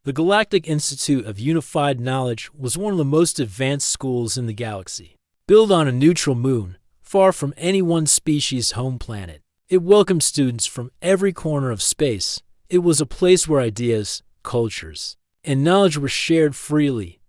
The Galactic Institute of Unified Knowledge was one of the most advanced schools in the galaxy. Built on a neutral moon, far from any one species' home planet, it welcomed students from every corner of space. It was a place where ideas, cultures, and knowledge were shared freely.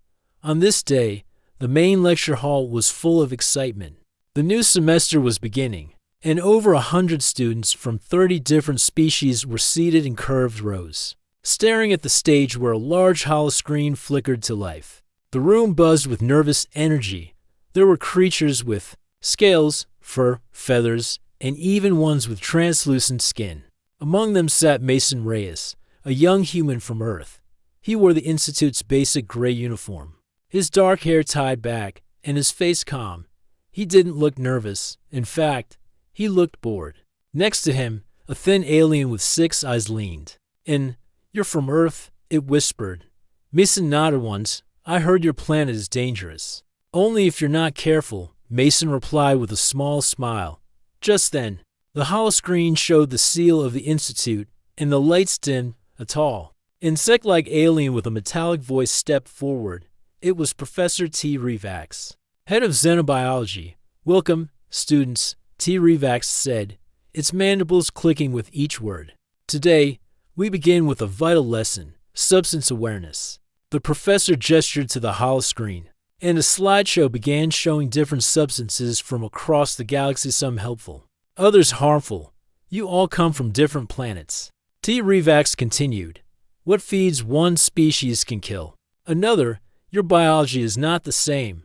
On this day, the main lecture hall was full of excitement. The new semester was beginning, and over 100 students from 30 different species were seated in curved rows, staring at the stage where a large holoscreen flickered to life. The room buzzed with nervous energy. There were creatures with scales, fur, feathers, and even ones with translucent skin. Among them sat Mason Reyes, a young human from Earth. He wore the Institute's basic gray uniform, his dark hair tied back, and his face calm. He didn't look nervous. In fact, he looked bored. Next to him, a thin alien with 6 eyes leaned. "You're from Earth," it whispered. Mason nodded once. "I heard your planet is dangerous." "Only if you're not careful," Mason replied with a small smile. Just then, the holoscreen showed the seal of the Institute, and the lights dimmed. A tall, insect-like alien with a metallic voice stepped forward. It was Professor T. Revax, head of xenobiology. "Welcome, students," T. Revax said, its mandibles clicking with each word. "Today, we begin with a vital lesson, substance awareness." The professor gestured to the holoscreen, and a slideshow began showing different substances from across the galaxy, some helpful, others harmful. "You all come from different planets." T. Revax continued. "What feeds one species can kill another. Your biology is not the same.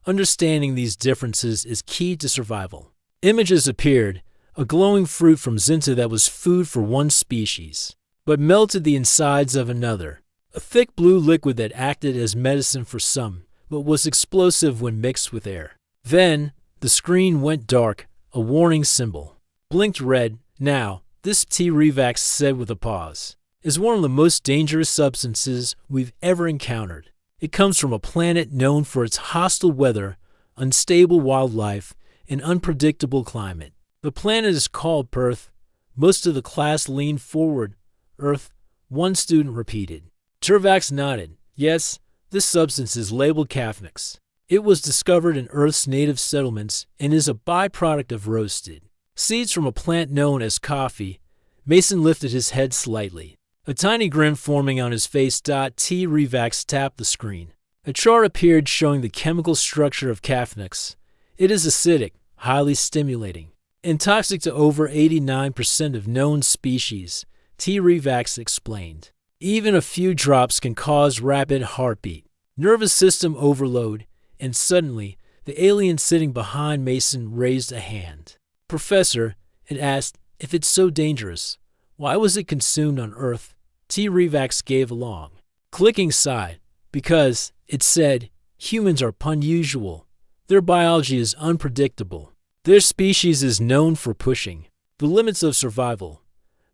Understanding these differences is key to survival." Images appeared, a glowing fruit from Zinta that was food for one species, but melted the insides of another. A thick blue liquid that acted as medicine for some, but was explosive when mixed with air. Then, the screen went dark, a warning symbol. Blinked red. "Now, this," T. Revax said with a pause, "is one of the most dangerous substances we've ever encountered. It comes from a planet known for its hostile weather, unstable wildlife, and unpredictable climate. The planet is called Perth." Most of the class leaned forward. "Earth," one student repeated. Tervax nodded. "Yes, this substance is labeled Cafnix. It was discovered in Earth's native settlements and is a byproduct of roasted seeds from a plant known as coffee." Mason lifted his head slightly, a tiny grin forming on his face. T. Revax tapped the screen. A chart appeared showing the chemical structure of Cafnix. "It is acidic, highly stimulating, and toxic to over 89% of known species," T. Revax explained. "Even a few drops can cause rapid heartbeat, nervous system overload," and suddenly, the alien sitting behind Mason raised a hand. "Professor," it asked, "if it's so dangerous, why was it consumed on Earth?" T. Revax gave a long, clicking sigh. "Because," it said, "humans are unusual. Their biology is unpredictable. Their species is known for pushing the limits of survival."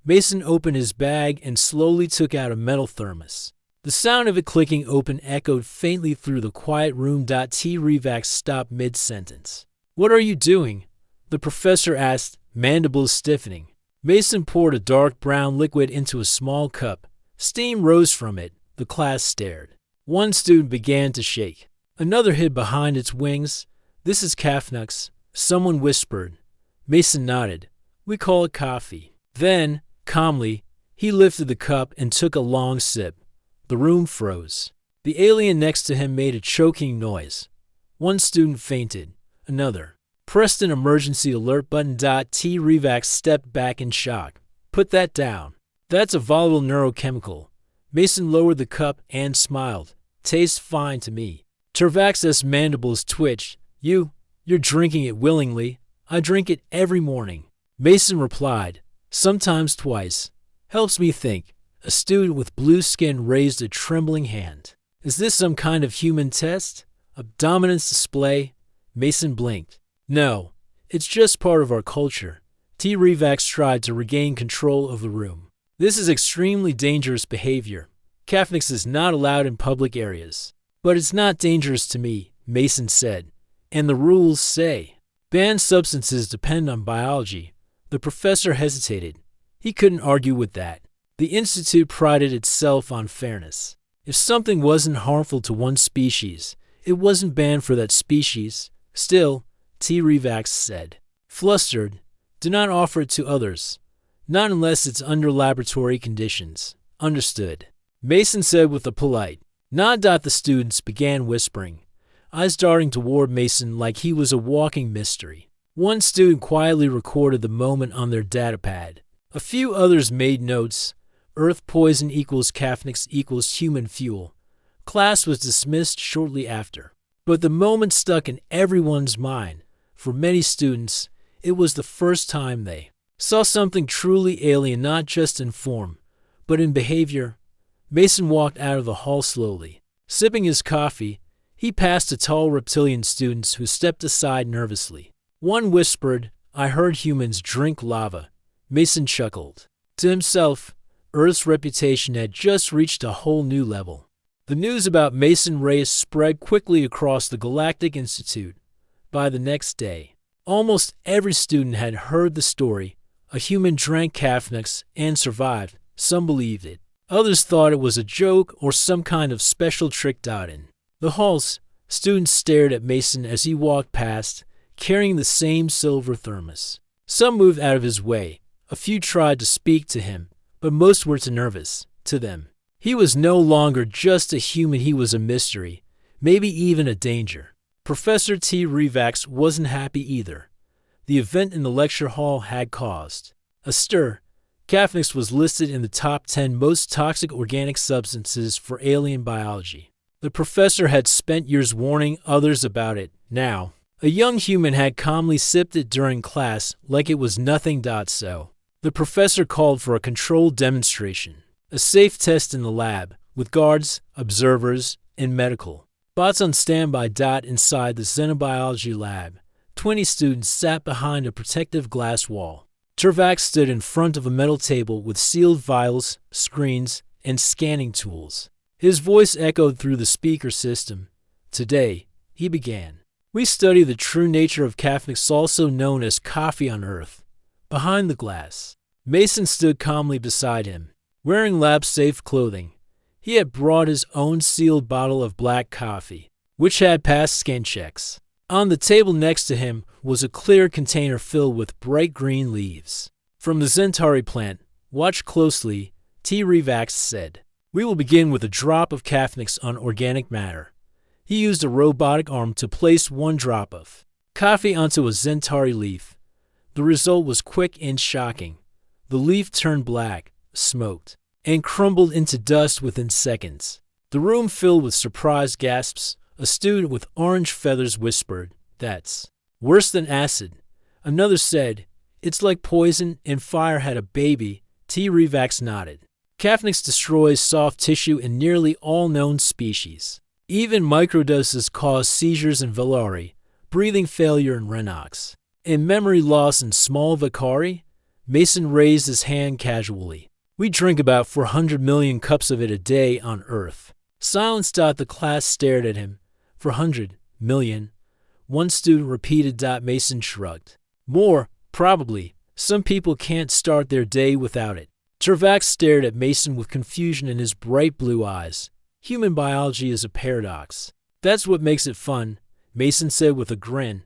Mason opened his bag and slowly took out a metal thermos. The sound of it clicking open echoed faintly through the quiet room. T. Revax stopped mid-sentence. "What are you doing?" the professor asked, mandibles stiffening. Mason poured a dark brown liquid into a small cup. Steam rose from it. The class stared. One student began to shake. Another hid behind its wings. "This is Cafnux," someone whispered. Mason nodded. "We call it coffee." Then, calmly, he lifted the cup and took a long sip. The room froze. The alien next to him made a choking noise. One student fainted. Another pressed an emergency alert button. T. Revax stepped back in shock. "Put that down. That's a volatile neurochemical." Mason lowered the cup and smiled. "Tastes fine to me." Tervax's mandibles twitched. You're drinking it willingly." "I drink it every morning," Mason replied. "Sometimes twice. Helps me think." A student with blue skin raised a trembling hand. "Is this some kind of human test? A dominance display?" Mason blinked. "No, it's just part of our culture." T. Revax tried to regain control of the room. "This is extremely dangerous behavior. Cafnix is not allowed in public areas." "But it's not dangerous to me," Mason said. "And the rules say banned substances depend on biology." The professor hesitated. He couldn't argue with that. The institute prided itself on fairness. If something wasn't harmful to one species, it wasn't banned for that species. Still, T. Revax said, flustered, do not offer it to others. Not unless it's under laboratory conditions. Understood. Mason said with a polite nod. The students began whispering, eyes darting toward Mason like he was a walking mystery. One student quietly recorded the moment on their datapad. A few others made notes. Earth poison equals Cafnix equals human fuel. Class was dismissed shortly after. But the moment stuck in everyone's mind. For many students, it was the first time they saw something truly alien, not just in form, but in behavior. Mason walked out of the hall slowly. Sipping his coffee, he passed the tall reptilian students who stepped aside nervously. One whispered, I heard humans drink lava. Mason chuckled. To himself, Earth's reputation had just reached a whole new level. The news about Mason Reyes spread quickly across the Galactic Institute. By the next day, almost every student had heard the story. A human drank Cafnix and survived. Some believed it. Others thought it was a joke or some kind of special trick. In the halls, students stared at Mason as he walked past, carrying the same silver thermos. Some moved out of his way. A few tried to speak to him, but most were too nervous. To them, he was no longer just a human, he was a mystery, maybe even a danger. Professor T. Revax wasn't happy either. The event in the lecture hall had caused a stir. Cafnix was listed in the top 10 most toxic organic substances for alien biology. The professor had spent years warning others about it. Now, a young human had calmly sipped it during class like it was nothing. So, the professor called for a controlled demonstration, a safe test in the lab, with guards, observers, and medical bots on standby. Inside the xenobiology lab, 20 students sat behind a protective glass wall. Tervax stood in front of a metal table with sealed vials, screens, and scanning tools. His voice echoed through the speaker system. Today, he began, we study the true nature of Cafnix, also known as coffee on Earth. Behind the glass, Mason stood calmly beside him, wearing lab-safe clothing. He had brought his own sealed bottle of black coffee, which had passed scan checks. On the table next to him was a clear container filled with bright green leaves. From the Zentari plant, watch closely, T. Revax said. We will begin with a drop of Cafnix on organic matter. He used a robotic arm to place one drop of coffee onto a Zentari leaf. The result was quick and shocking. The leaf turned black, smoked, and crumbled into dust within seconds. The room filled with surprised gasps. A student with orange feathers whispered, that's worse than acid. Another said, it's like poison and fire had a baby. T. Revax nodded. Cafnix destroys soft tissue in nearly all known species. Even microdoses cause seizures in Velari, breathing failure in Renox, and memory loss in small Vicari. Mason raised his hand casually. We drink about 400 million cups of it a day on Earth. Silence. The class stared at him. 400 million. One student repeated. Mason shrugged. More, probably. Some people can't start their day without it. Tervax stared at Mason with confusion in his bright blue eyes. Human biology is a paradox. That's what makes it fun, Mason said with a grin.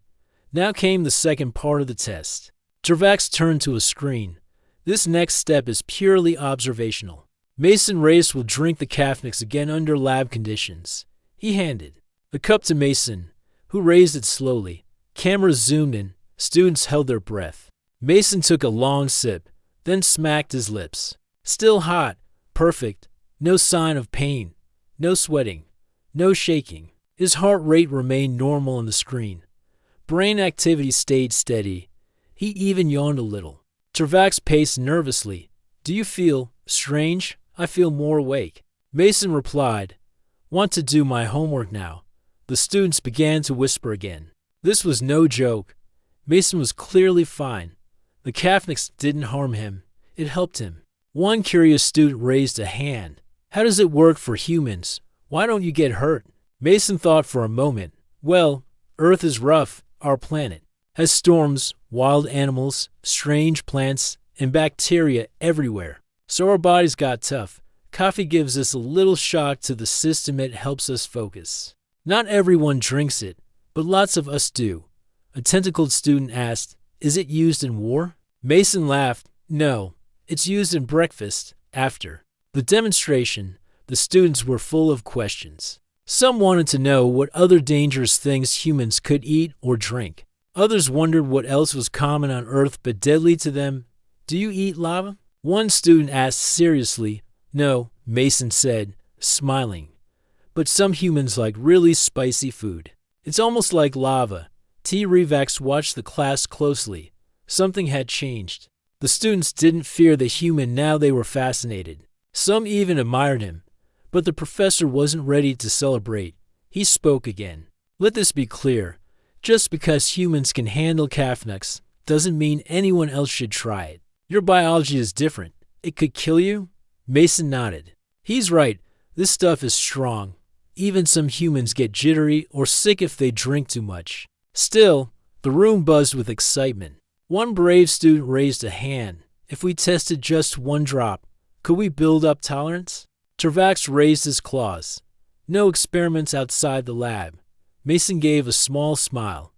Now came the second part of the test. Tervax turned to a screen. This next step is purely observational. Mason Reyes will drink the Cafnix again under lab conditions. He handed the cup to Mason, who raised it slowly. Cameras zoomed in. Students held their breath. Mason took a long sip, then smacked his lips. Still hot, perfect, no sign of pain, no sweating, no shaking. His heart rate remained normal on the screen. Brain activity stayed steady. He even yawned a little. Tervax paced nervously. Do you feel strange? I feel more awake. Mason replied, want to do my homework now. The students began to whisper again. This was no joke. Mason was clearly fine. The Cafnix didn't harm him. It helped him. One curious student raised a hand. How does it work for humans? Why don't you get hurt? Mason thought for a moment. Well, Earth is rough, our planet. Has storms, wild animals, strange plants, and bacteria everywhere. So our bodies got tough. Coffee gives us a little shock to the system. It helps us focus. Not everyone drinks it, but lots of us do. A tentacled student asked, "Is it used in war?" Mason laughed. "No, it's used in breakfast, after." The demonstration, the students were full of questions. Some wanted to know what other dangerous things humans could eat or drink. Others wondered what else was common on Earth but deadly to them. "Do you eat lava?" One student asked seriously. "No," Mason said, smiling. "But some humans like really spicy food. It's almost like lava." T. Revax watched the class closely. Something had changed. The students didn't fear the human now, they were fascinated. Some even admired him. But the professor wasn't ready to celebrate. He spoke again. "Let this be clear. Just because humans can handle caffeinax doesn't mean anyone else should try it. Your biology is different. It could kill you." Mason nodded. "He's right. This stuff is strong. Even some humans get jittery or sick if they drink too much." Still, the room buzzed with excitement. One brave student raised a hand. "If we tested just one drop, could we build up tolerance?" Tervax raised his claws. "No experiments outside the lab." Mason gave a small smile.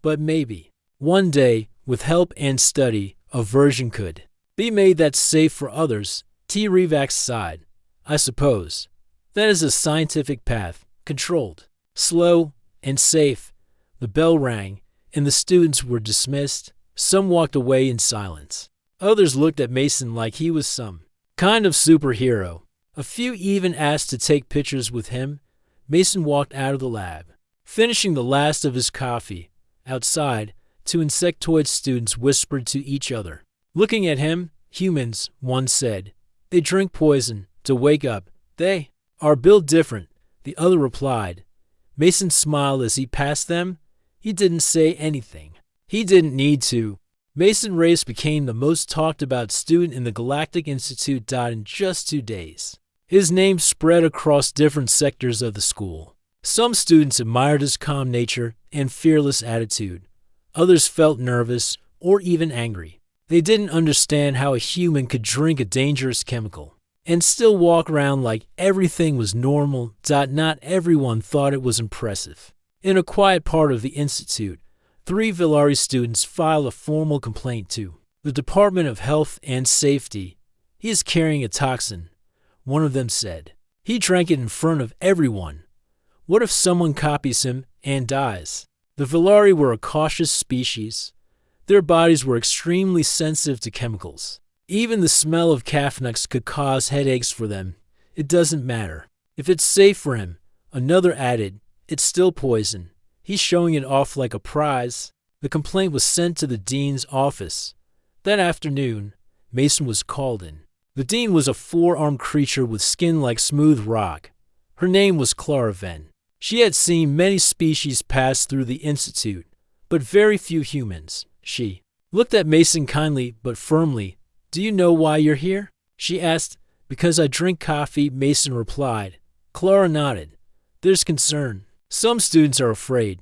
"But maybe, one day, with help and study, a version could be made that's safe for others." T. Revax sighed. "I suppose. That is a scientific path, controlled, slow, and safe." The bell rang, and the students were dismissed. Some walked away in silence. Others looked at Mason like he was some kind of superhero. A few even asked to take pictures with him. Mason walked out of the lab, finishing the last of his coffee. Outside, two insectoid students whispered to each other. Looking at him, "Humans," one said. "They drink poison to wake up. They are built different," the other replied. Mason smiled as he passed them. He didn't say anything. He didn't need to. Mason Race became the most talked about student in the Galactic Institute. In just 2 days, his name spread across different sectors of the school. Some students admired his calm nature and fearless attitude. Others felt nervous or even angry. They didn't understand how a human could drink a dangerous chemical and still walk around like everything was normal. Not everyone thought it was impressive. In a quiet part of the institute, 3 Villari students filed a formal complaint to the Department of Health and Safety. "He is carrying a toxin," one of them said. "He drank it in front of everyone. What if someone copies him and dies?" The Villari were a cautious species. Their bodies were extremely sensitive to chemicals. Even the smell of caffeinax could cause headaches for them. "It doesn't matter. If it's safe for him," another added. "It's still poison. He's showing it off like a prize." The complaint was sent to the dean's office. That afternoon, Mason was called in. The dean was a 4-armed creature with skin like smooth rock. Her name was Clara Venn. She had seen many species pass through the institute, but very few humans. She looked at Mason kindly but firmly. "Do you know why you're here?" she asked. "Because I drink coffee," Mason replied. Clara nodded. "There's concern. Some students are afraid.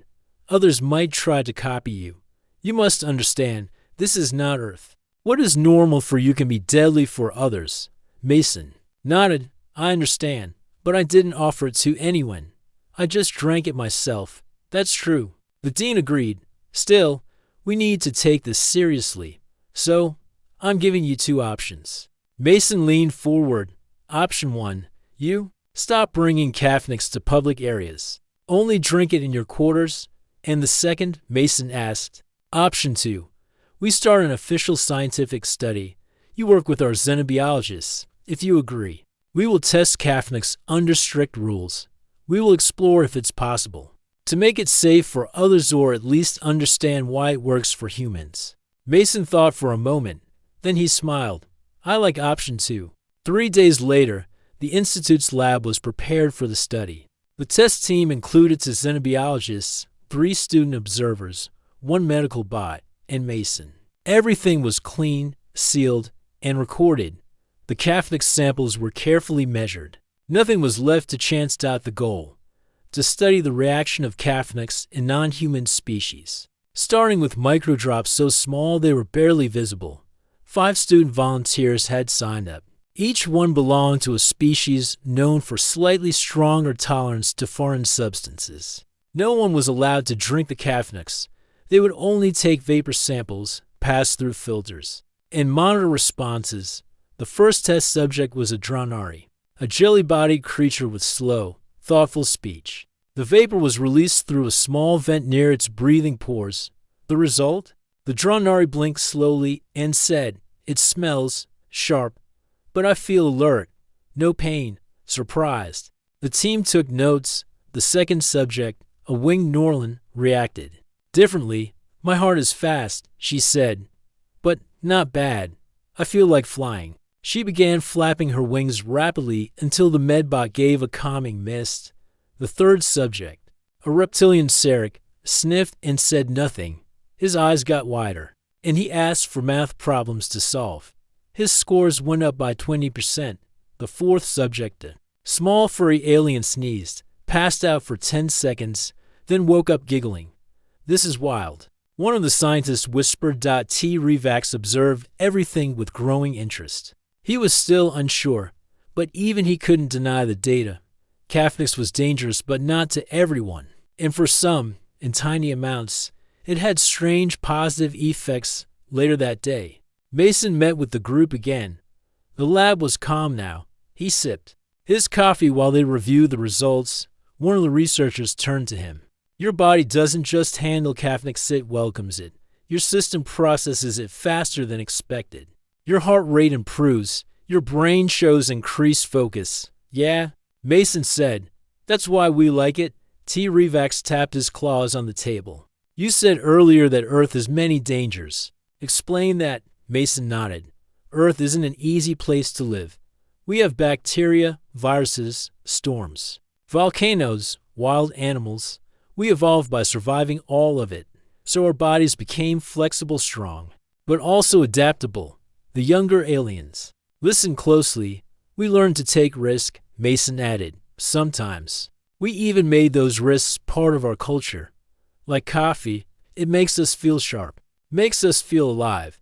Others might try to copy you. You must understand, this is not Earth. What is normal for you can be deadly for others." Mason nodded. "I understand, but I didn't offer it to anyone. I just drank it myself." "That's true." The dean agreed. "Still, we need to take this seriously. So, I'm giving you 2 options." Mason leaned forward. "Option 1, you stop bringing caffeinax to public areas. Only drink it in your quarters." "And the second?" Mason asked. "Option 2, we start an official scientific study. You work with our xenobiologists. If you agree, we will test caffeinax under strict rules. We will explore if it's possible to make it safe for others or at least understand why it works for humans." Mason thought for a moment. Then he smiled. "I like option 2. 3 days later, the Institute's lab was prepared for the study. The test team included 2 xenobiologists, 3 student observers, 1 medical bot, and Mason. Everything was clean, sealed, and recorded. The caffeinax samples were carefully measured. Nothing was left to chance. The goal: to study the reaction of caffeinax in non-human species, starting with microdrops so small they were barely visible. 5 student volunteers had signed up. Each one belonged to a species known for slightly stronger tolerance to foreign substances. No one was allowed to drink the Cafnix. They would only take vapor samples, pass through filters, and monitor responses. The first test subject was a Dronari, a jelly-bodied creature with slow, thoughtful speech. The vapor was released through a small vent near its breathing pores. The result? The Dronari blinked slowly and said, "It smells sharp, but I feel alert. No pain. Surprised." The team took notes. The second subject, a winged Norlin, reacted differently. "My heart is fast," she said, "but not bad. I feel like flying." She began flapping her wings rapidly until the medbot gave a calming mist. The third subject, a reptilian Sarek, sniffed and said nothing. His eyes got wider, and he asked for math problems to solve. His scores went up by 20%. The fourth subject, a small furry alien, sneezed, passed out for 10 seconds, then woke up giggling. "This is wild." One of the scientists whispered. T. Revax observed everything with growing interest. He was still unsure, but even he couldn't deny the data. Cafnix was dangerous, but not to everyone. And for some, in tiny amounts, it had strange positive effects. Later that day, Mason met with the group again. The lab was calm now. He sipped his coffee while they reviewed the results. One of the researchers turned to him. "Your body doesn't just handle Cafnix, it welcomes it. Your system processes it faster than expected. Your heart rate improves. Your brain shows increased focus." "Yeah," Mason said. "That's why we like it." T. Revax tapped his claws on the table. "You said earlier that Earth has many dangers. Explain that." Mason nodded. "Earth isn't an easy place to live. We have bacteria, viruses, storms, volcanoes, wild animals. We evolved by surviving all of it, so our bodies became flexible, strong, but also adaptable. The younger aliens. Listen closely. We learned to take risk," Mason added. "Sometimes. We even made those risks part of our culture. Like coffee, it makes us feel sharp, makes us feel alive."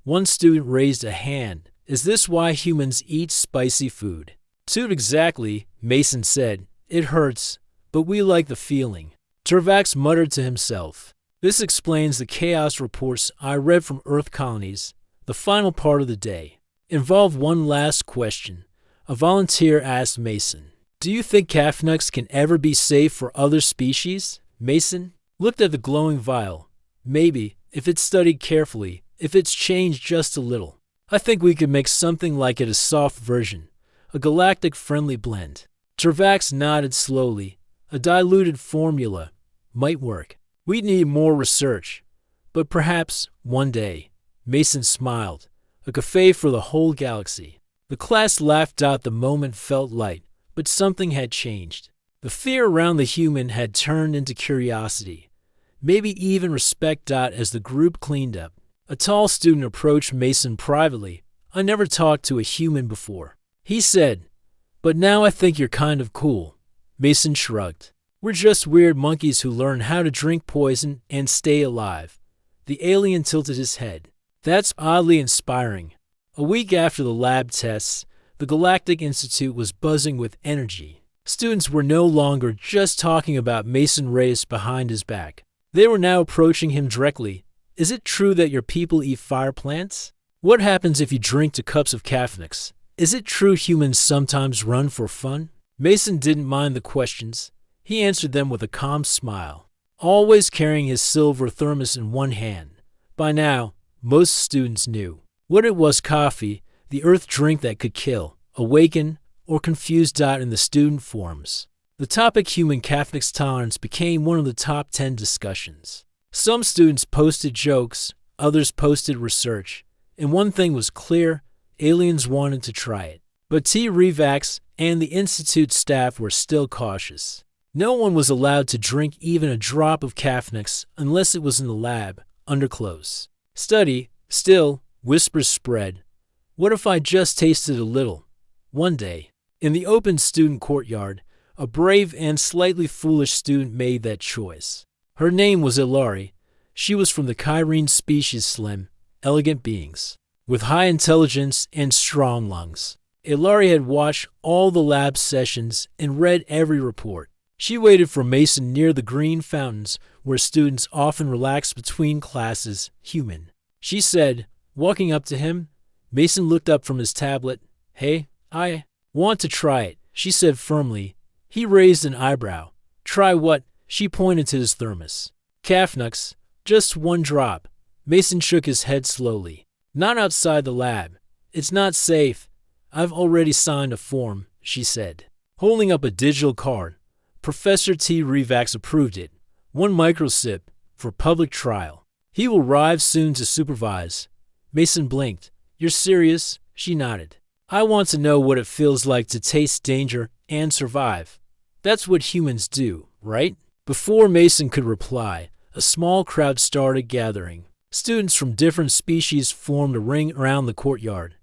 One student raised a hand. "Is this why humans eat spicy food?" "Too exactly," Mason said. "It hurts, but we like the feeling." Tervax muttered to himself. "This explains the chaos reports I read from Earth colonies." The final part of the day involved one last question. A volunteer asked Mason, "Do you think Cafnux can ever be safe for other species?" Mason looked at the glowing vial. "Maybe, if it's studied carefully, if it's changed just a little. I think we could make something like it, a soft version, a galactic-friendly blend." Tervax nodded slowly. "A diluted formula might work. We'd need more research, but perhaps one day." Mason smiled. "A cafe for the whole galaxy." The class laughed. The moment felt light, but something had changed. The fear around the human had turned into curiosity, maybe even respect. As the group cleaned up, a tall student approached Mason privately. "I never talked to a human before," he said, "but now I think you're kind of cool." Mason shrugged. "We're just weird monkeys who learn how to drink poison and stay alive." The alien tilted his head. "That's oddly inspiring." A week after the lab tests, the Galactic Institute was buzzing with energy. Students were no longer just talking about Mason Reyes behind his back. They were now approaching him directly. "Is it true that your people eat fire plants? What happens if you drink 2 cups of Cafnix? Is it true humans sometimes run for fun?" Mason didn't mind the questions. He answered them with a calm smile, always carrying his silver thermos in one hand. By now, most students knew what it was: coffee, the Earth drink that could kill, awaken, or confuse. In the student forums, the topic human Cafnix tolerance became one of the top 10 discussions. Some students posted jokes, others posted research, and one thing was clear: aliens wanted to try it. But T. Revax and the Institute staff were still cautious. No one was allowed to drink even a drop of Cafnix unless it was in the lab, under close study. Still, whispers spread. What if I just tasted a little? One day, in the open student courtyard, a brave and slightly foolish student made that choice. Her name was Ilari. She was from the Kyrene species, slim, elegant beings, with high intelligence and strong lungs. Ilari had watched all the lab sessions and read every report. She waited for Mason near the green fountains where students often relaxed between classes, human. She said, walking up to him. Mason looked up from his tablet. "Hey, I want to try it," she said firmly. He raised an eyebrow. "Try what?" She pointed to his thermos. "Cafnux, just one drop." Mason shook his head slowly. "Not outside the lab. It's not safe. I've already signed a form," she said, holding up a digital card. Professor T. Revax approved it. 1 microsip for public trial. He will arrive soon to supervise. Mason blinked. "You're serious?" She nodded. "I want to know what it feels like to taste danger and survive. That's what humans do, right?" Before Mason could reply, a small crowd started gathering. Students from different species formed a ring around the courtyard.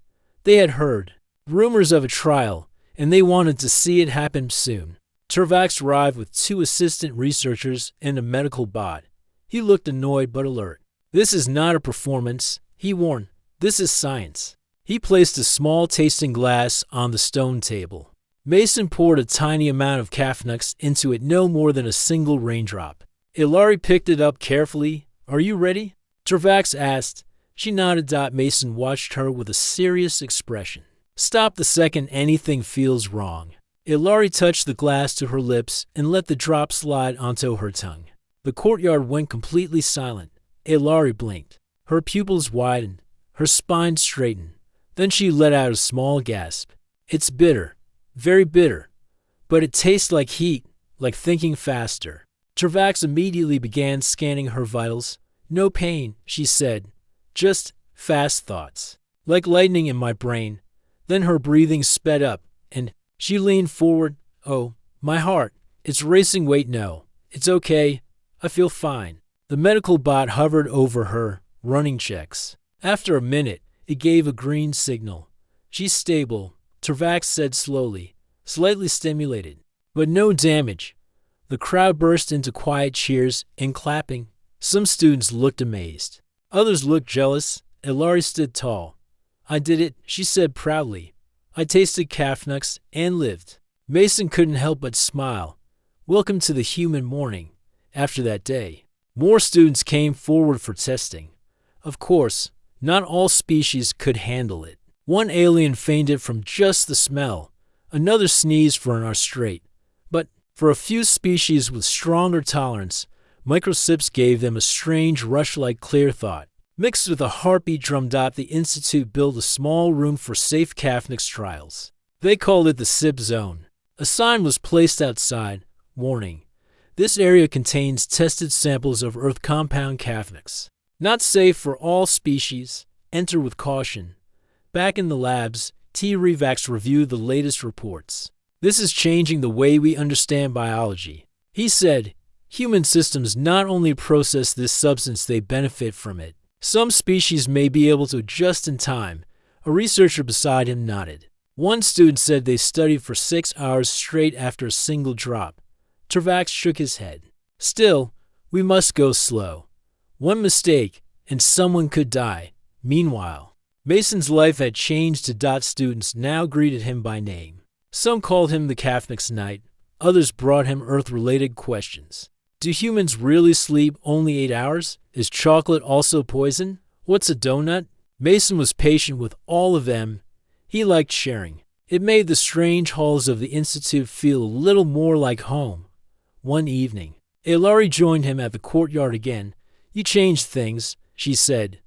They had heard rumors of a trial, and they wanted to see it happen soon. Tervax arrived with 2 assistant researchers and a medical bot. He looked annoyed but alert. "This is not a performance," he warned. "This is science." He placed a small tasting glass on the stone table. Mason poured a tiny amount of Cafnux into it, no more than a single raindrop. Ilari picked it up carefully. "Are you ready?" Tervax asked. She nodded. Mason watched her with a serious expression. "Stop the second anything feels wrong." Ilari touched the glass to her lips and let the drop slide onto her tongue. The courtyard went completely silent. Ilari blinked. Her pupils widened. Her spine straightened. Then she let out a small gasp. "It's bitter. Very bitter. But it tastes like heat, like thinking faster." Tervax immediately began scanning her vitals. "No pain," she said. "Just fast thoughts. Like lightning in my brain." Then her breathing sped up, and she leaned forward. "Oh, my heart. It's racing. Wait, no. It's okay. I feel fine." The medical bot hovered over her, running checks. After a minute, it gave a green signal. "She's stable," Tervax said slowly. "Slightly stimulated, but no damage." The crowd burst into quiet cheers and clapping. Some students looked amazed. Others looked jealous. Ilari stood tall. "I did it," she said proudly. "I tasted Cafnux and lived." Mason couldn't help but smile. Welcome to the human morning. After that day, more students came forward for testing. Of course, not all species could handle it. One alien fainted from just the smell. Another sneezed for an hour straight. But for a few species with stronger tolerance, microsips gave them a strange rush-like clear thought. Mixed with a heartbeat drum. The Institute built a small room for safe Cafnix trials. They called it the SIP zone. A sign was placed outside. Warning: this area contains tested samples of Earth compound Cafnix. Not safe for all species. Enter with caution. Back in the labs, T. Revax reviewed the latest reports. "This is changing the way we understand biology," he said. "Human systems not only process this substance, they benefit from it. Some species may be able to adjust in time." A researcher beside him nodded. One student said they studied for 6 hours straight after a single drop. Tervax shook his head. "Still, we must go slow. One mistake, and someone could die." Meanwhile, Mason's life had changed. Students now greeted him by name. Some called him the Cafnix Knight. Others brought him Earth-related questions. Do humans really sleep only 8 hours? Is chocolate also poison? What's a donut? Mason was patient with all of them. He liked sharing. It made the strange halls of the Institute feel a little more like home. One evening, Ilari joined him at the courtyard again. "You changed things," she said.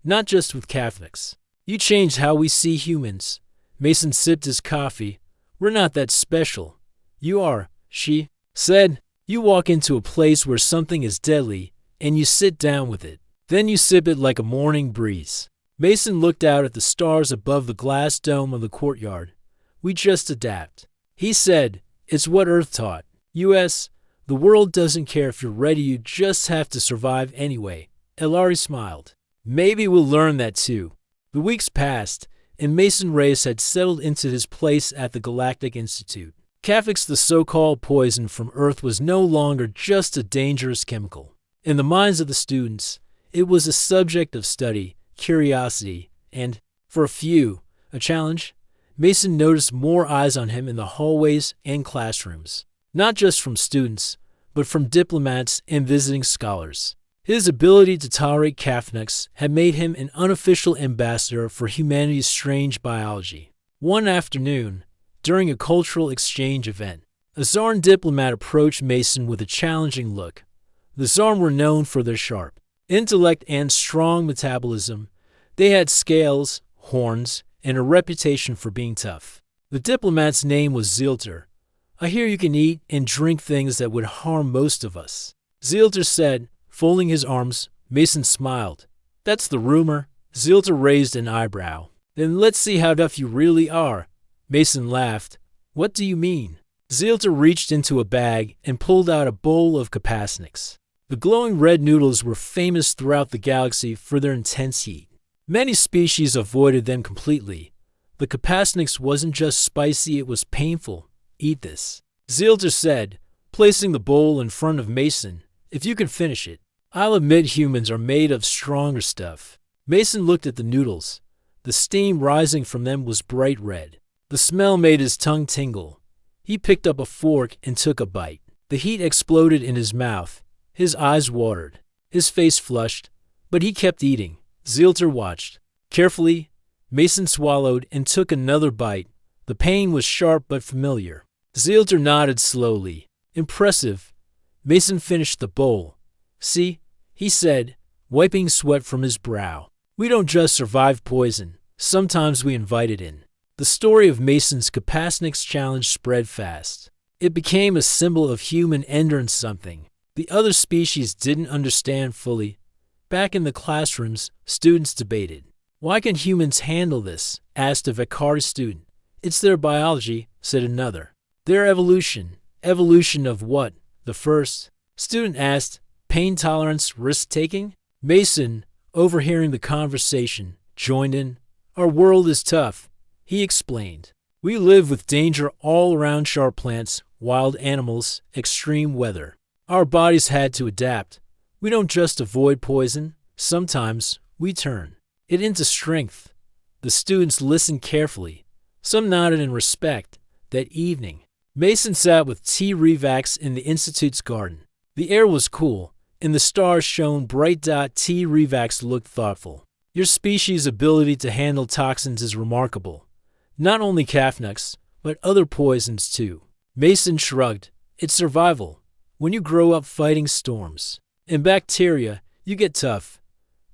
"Not just with Cafnix. You changed how we see humans." Mason sipped his coffee. "We're not that special." "You are," she said. "You walk into a place where something is deadly, and you sit down with it. Then you sip it like a morning breeze." Mason looked out at the stars above the glass dome of the courtyard. "We just adapt," he said. "It's what Earth taught us. The world doesn't care if you're ready, you just have to survive anyway." Ilari smiled. "Maybe we'll learn that too." The weeks passed, and Mason Reyes had settled into his place at the Galactic Institute. Cafnix, the so-called poison from Earth, was no longer just a dangerous chemical. In the minds of the students, it was a subject of study, curiosity, and, for a few, a challenge. Mason noticed more eyes on him in the hallways and classrooms, not just from students, but from diplomats and visiting scholars. His ability to tolerate Kafnucks had made him an unofficial ambassador for humanity's strange biology. One afternoon, during a cultural exchange event, a Zarn diplomat approached Mason with a challenging look. The Zarn were known for their sharp intellect and strong metabolism. They had scales, horns, and a reputation for being tough. The diplomat's name was Zielter. "I hear you can eat and drink things that would harm most of us," Zielter said, folding his arms. Mason smiled. "That's the rumor." Zielter raised an eyebrow. "Then let's see how tough you really are." Mason laughed. "What do you mean?" Zielter reached into a bag and pulled out a bowl of kapasniks. The glowing red noodles were famous throughout the galaxy for their intense heat. Many species avoided them completely. The kapasniks wasn't just spicy, it was painful. "Eat this," Zielter said, placing the bowl in front of Mason. "If you can finish it. I'll admit humans are made of stronger stuff." Mason looked at the noodles. The steam rising from them was bright red. The smell made his tongue tingle. He picked up a fork and took a bite. The heat exploded in his mouth. His eyes watered. His face flushed, but he kept eating. Zielter watched. Carefully, Mason swallowed and took another bite. The pain was sharp but familiar. Zielter nodded slowly. "Impressive." Mason finished the bowl. "See," he said, wiping sweat from his brow. "We don't just survive poison. Sometimes we invite it in." The story of Mason's kapasniks challenge spread fast. It became a symbol of human endurance, something the other species didn't understand fully. Back in the classrooms, students debated. "Why can humans handle this?" asked a Vakari student. "It's their biology," said another. "Their evolution." "Evolution of what?" the first student asked. "Pain tolerance, risk-taking?" Mason, overhearing the conversation, joined in. "Our world is tough," he explained. "We live with danger all around, sharp plants, wild animals, extreme weather. Our bodies had to adapt. We don't just avoid poison. Sometimes we turn it into strength." The students listened carefully. Some nodded in respect. That evening, Mason sat with T. Revax in the Institute's garden. The air was cool, and the stars shone bright. T. Revax looked thoughtful. "Your species' ability to handle toxins is remarkable. Not only Kafnucks, but other poisons too." Mason shrugged. "It's survival. When you grow up fighting storms and bacteria, you get tough."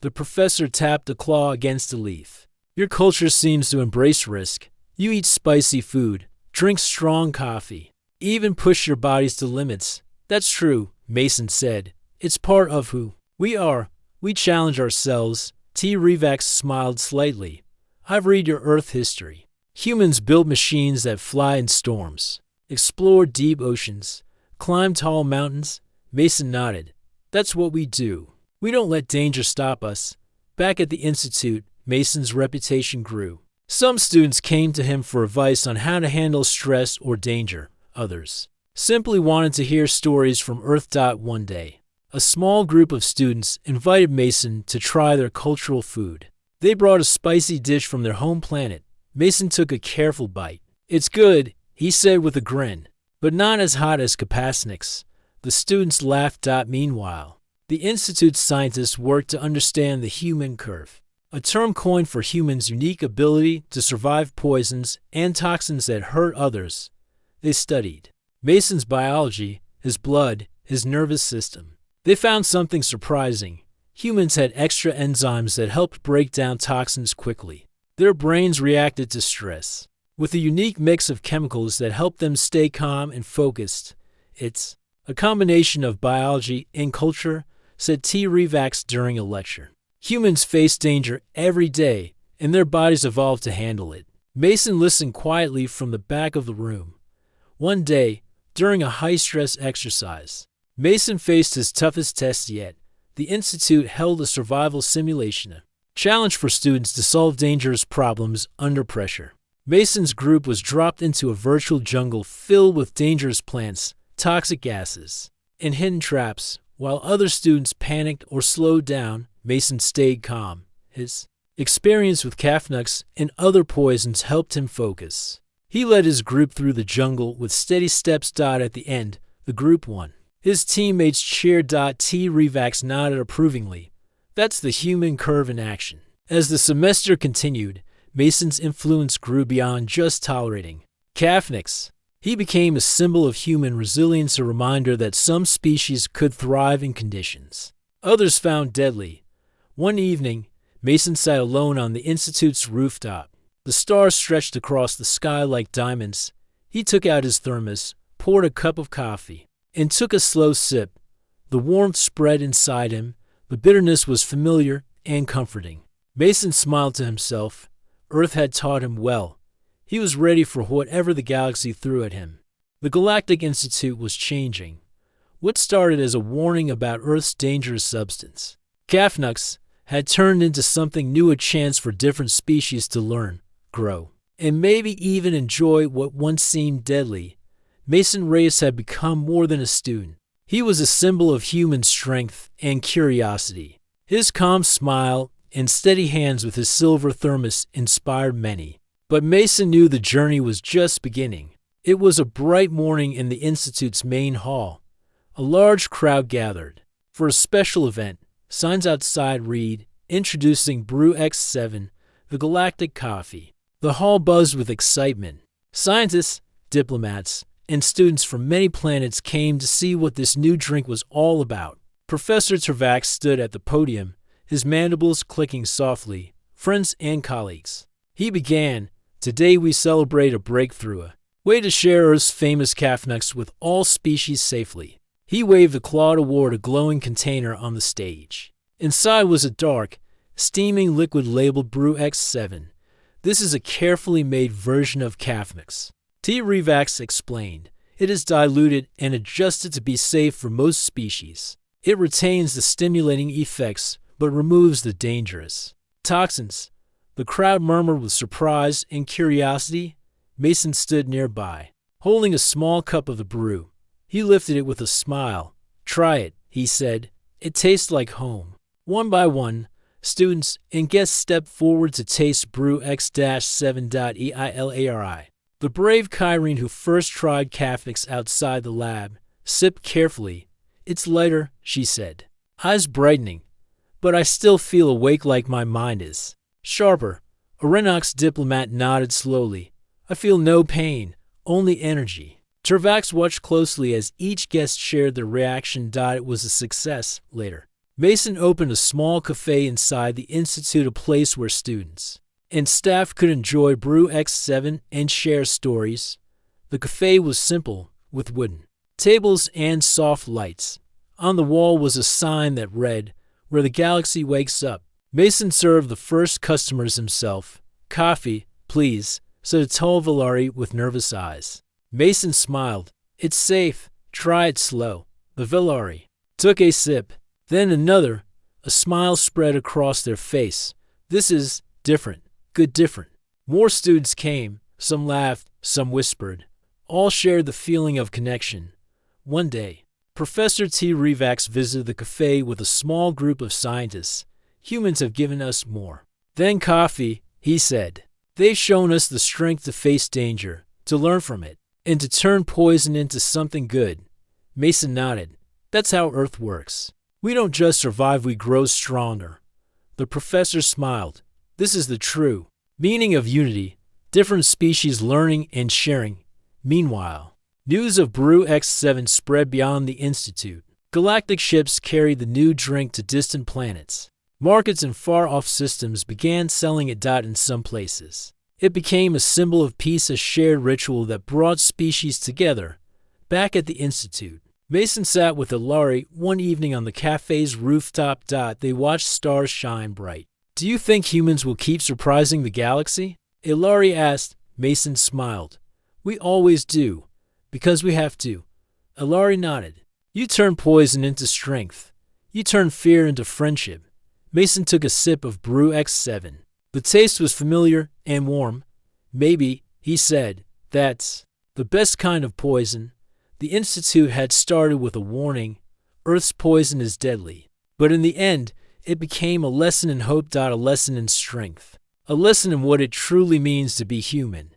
The professor tapped a claw against a leaf. "Your culture seems to embrace risk. You eat spicy food, drink strong coffee, even push your bodies to limits." "That's true," Mason said. "It's part of who we are. We challenge ourselves." T. Revax smiled slightly. "I've read your Earth history. Humans built machines that fly in storms, explore deep oceans, climb tall mountains." Mason nodded. "That's what we do. We don't let danger stop us." Back at the Institute, Mason's reputation grew. Some students came to him for advice on how to handle stress or danger. Others simply wanted to hear stories from Earth. One day, a small group of students invited Mason to try their cultural food. They brought a spicy dish from their home planet. Mason took a careful bite. "It's good," he said with a grin, "but not as hot as kapasniks." The students laughed. Meanwhile, the Institute's scientists worked to understand the human curve, a term coined for humans' unique ability to survive poisons and toxins that hurt others. They studied Mason's biology, his blood, his nervous system. They found something surprising. Humans had extra enzymes that helped break down toxins quickly. Their brains reacted to stress with a unique mix of chemicals that helped them stay calm and focused. "It's a combination of biology and culture," said T. Revax during a lecture. "Humans face danger every day, and their bodies evolved to handle it." Mason listened quietly from the back of the room. One day, during a high-stress exercise, Mason faced his toughest test yet. The Institute held a survival simulation, a challenge for students to solve dangerous problems under pressure. Mason's group was dropped into a virtual jungle filled with dangerous plants, toxic gases, and hidden traps. While other students panicked or slowed down, Mason stayed calm. His Experience with Kafnux and other poisons helped him focus. He led his group through the jungle with steady steps. At the end, the group won. His teammates cheered. T. Revax nodded approvingly. That's the human curve in action. As the semester continued, Mason's influence grew beyond just tolerating Kafnix. He became a symbol of human resilience, a reminder that some species could thrive in conditions others found deadly. One evening, Mason sat alone on the Institute's rooftop. The stars stretched across the sky like diamonds. He took out his thermos, poured a cup of coffee, and took a slow sip. The warmth spread inside him. The bitterness was familiar and comforting. Mason smiled to himself. Earth had taught him well. He was ready for whatever the galaxy threw at him. The Galactic Institute was changing. What started as a warning about Earth's dangerous substance, Kafnux, had turned into something new, a chance for different species to learn, grow, and maybe even enjoy what once seemed deadly. Mason Reyes had become more than a student. He was a symbol of human strength and curiosity. His calm smile and steady hands with his silver thermos inspired many. But Mason knew the journey was just beginning. It was a bright morning in the Institute's main hall. A large crowd gathered for a special event. Signs outside read, "Introducing Brew X7, the Galactic Coffee." The hall buzzed with excitement. Scientists, diplomats, and students from many planets came to see what this new drink was all about. Professor Tervax stood at the podium, his mandibles clicking softly. Friends and colleagues, he began, "Today we celebrate a breakthrough, a way to share Earth's famous Kafnux with all species safely." He waved a clawed award, a glowing container, on the stage. Inside was a dark, steaming liquid labeled Brew X7. "This is a carefully made version of Kafnux," T. Revax explained. "It is diluted and adjusted to be safe for most species. It retains the stimulating effects, but removes the dangerous toxins." The crowd murmured with surprise and curiosity. Mason stood nearby, holding a small cup of the brew. He lifted it with a smile. "Try it," he said. "It tastes like home." One by one, students and guests stepped forward to taste Brew X-7. EILARI. The brave Kyrene who first tried Kafnix outside the lab sipped carefully. "It's lighter," she said, eyes brightening. "But I still feel awake, like my mind is sharper." A Renox diplomat nodded slowly. "I feel no pain, only energy." Tervax watched closely as each guest shared their reaction. It was a success. Later, Mason opened a small cafe inside the Institute, a place where students and staff could enjoy Brew X7 and share stories. The cafe was simple, with wooden tables and soft lights. On the wall was a sign that read, "Where the Galaxy Wakes Up." Mason served the first customers himself. "Coffee, please," said a tall Valari with nervous eyes. Mason smiled. "It's safe. Try it slow." The Valari took a sip, then another. A smile spread across their face. "This is different. Good different." More students came. Some laughed, some whispered. All shared the feeling of connection. One day, Professor T. Revax visited the cafe with a small group of scientists. "Humans have given us more than coffee," he said. "They've shown us the strength to face danger, to learn from it, and to turn poison into something good." Mason nodded. "That's how Earth works. We don't just survive, we grow stronger." The professor smiled. "This is the true meaning of unity, different species learning and sharing." Meanwhile, news of Brew X7 spread beyond the Institute. Galactic ships carried the new drink to distant planets. Markets in far-off systems began selling it. In some places, it became a symbol of peace, a shared ritual that brought species together. Back at the Institute, Mason sat with Ilari one evening on the cafe's rooftop. They watched stars shine bright. "Do you think humans will keep surprising the galaxy?" Ilari asked. Mason smiled. "We always do, because we have to." Ilari nodded. "You turn poison into strength. You turn fear into friendship." Mason took a sip of Brew X7. The taste was familiar and warm. "Maybe," he said, "that's the best kind of poison." The Institute had started with a warning: Earth's poison is deadly. But in the end, it became a lesson in hope. A lesson in strength. A lesson in what it truly means to be human.